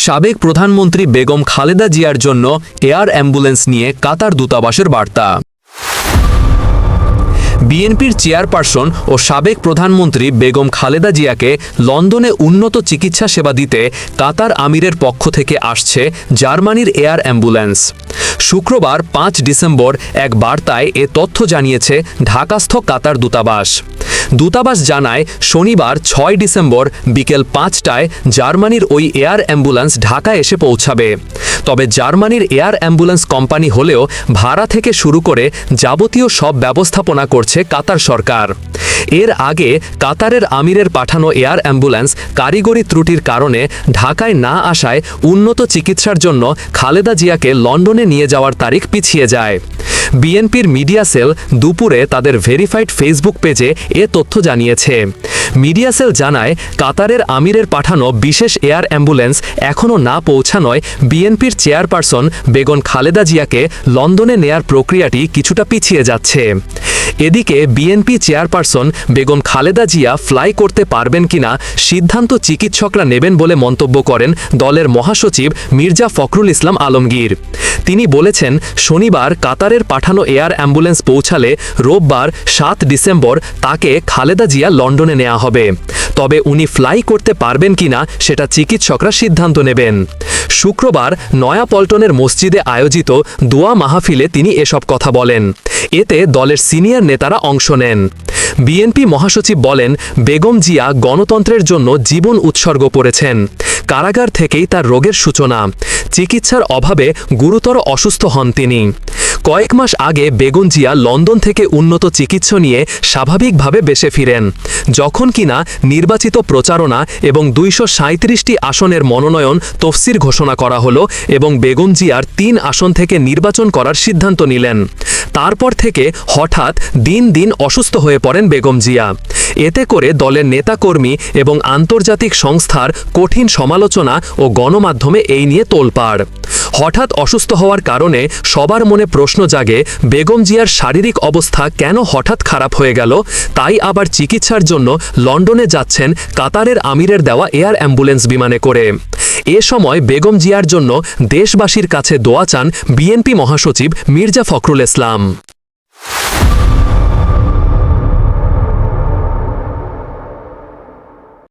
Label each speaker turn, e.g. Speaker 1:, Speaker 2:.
Speaker 1: সাবেক প্রধানমন্ত্রী বেগম খালেদা জিয়ার জন্য এয়ার অ্যাম্বুলেন্স নিয়ে কাতার দূতাবাসের বার্তা। বিএনপির চেয়ারপারসন ও সাবেক প্রধানমন্ত্রী বেগম খালেদা জিয়াকে লন্ডনে উন্নত চিকিৎসা সেবা দিতে কাতার আমিরের পক্ষ থেকে আসছে জার্মানির এয়ার অ্যাম্বুলেন্স। শুক্রবার ৫ ডিসেম্বর এক বার্তায় এ তথ্য জানিয়েছে ঢাকাস্থ কাতার দূতাবাস। দূতাবাস জানায়, শনিবার ৬ ডিসেম্বর বিকেল ৫টায় জার্মানির ওই এয়ার অ্যাম্বুলেন্স ঢাকায় এসে পৌঁছাবে। তবে জার্মানির এয়ার অ্যাম্বুলেন্স কোম্পানি হলেও ভাড়া থেকে শুরু করে যাবতীয় সব ব্যবস্থাপনা করছে কাতার সরকার। এর আগে কাতারের আমিরের পাঠানো এয়ার অ্যাম্বুলেন্স কারিগরি ত্রুটির কারণে ঢাকায় না আসায় উন্নত চিকিৎসার জন্য খালেদা জিয়াকে লন্ডনে নিয়ে যাওয়ার তারিখ পিছিয়ে যায়। বিএনপির মিডিয়া সেল দুপুরে তাদের ভেরিফাইড ফেসবুক পেজে এ তথ্য জানিয়েছে। মিডিয়া সেল জানায়, কাতারের আমিরের পাঠানো বিশেষ এয়ার অ্যাম্বুলেন্স এখনও না পৌঁছানোয় বিএনপির চেয়ারপারসন বেগম খালেদা জিয়াকে লন্ডনে নেয়ার প্রক্রিয়াটি কিছুটা পিছিয়ে যাচ্ছে। এদিকে BNP chairperson Begum Khaleda Zia fly করতে পারবেন কিনা সিদ্ধান্ত চিকিৎসকরা নেবেন বলে মন্তব্য করেন দলের মহাসচিব মির্জা ফখরুল ইসলাম আলমগীর। তিনি বলেছেন, শনিবার কাতারের পাঠানো এয়ার অ্যাম্বুলেন্স পৌঁছালে রোববার ৭ ডিসেম্বর তাকে খালেদা জিয়া লন্ডনে নেওয়া হবে। তবে উনি ফ্লাই করতে পারবেন কিনা সেটা চিকিৎসকরা সিদ্ধান্ত নেবেন। শুক্রবার নয়াপল্টনের মসজিদে আয়োজিত দোয়া মাহফিলে তিনি এসব কথা বলেন। এতে দলের সিনিয়র নেতারা অংশ নেন। বিএনপি মহাসচিব বলেন, বেগম জিয়া গণতন্ত্রের জন্য জীবন উৎসর্গ করেছেন। কারাগার থেকেই তার রোগের সূচনা। চিকিৎসার অভাবে গুরুতর অসুস্থ হন তিনি। কয়েক মাস আগে বেগম জিয়া লন্ডন থেকে উন্নত চিকিৎসা নিয়ে স্বাভাবিকভাবে দেশে ফিরেন, যখন কিনা নির্বাচিত প্রচারণা এবং ২৩৭টি আসনের মনোনয়ন তফসির ঘোষণা করা হলো এবং বেগম জিয়ার ৩ আসন থেকে নির্বাচন করার সিদ্ধান্ত নিলেন। তারপর থেকে হঠাৎ দিন দিন অসুস্থ হয়ে পড়েন বেগম জিয়া। এতে করে দলের নেতাকর্মী এবং আন্তর্জাতিক সংস্থার কঠিন সমালোচনা ও গণমাধ্যমে এই নিয়ে তোলপাড়। হঠাৎ অসুস্থ হওয়ার কারণে সবার মনে প্রশ্ন জাগে, বেগম জিয়ার শারীরিক অবস্থা কেন হঠাৎ খারাপ হয়ে গেল? তাই আবার চিকিৎসার জন্য লন্ডনে যাচ্ছেন কাতারের আমিরের দেওয়া এয়ার অ্যাম্বুলেন্স বিমানে করে। এ সময় বেগম জিয়ার জন্য দেশবাসীর কাছে দোয়া চান বিএনপি মহাসচিব মির্জা ফখরুল ইসলাম।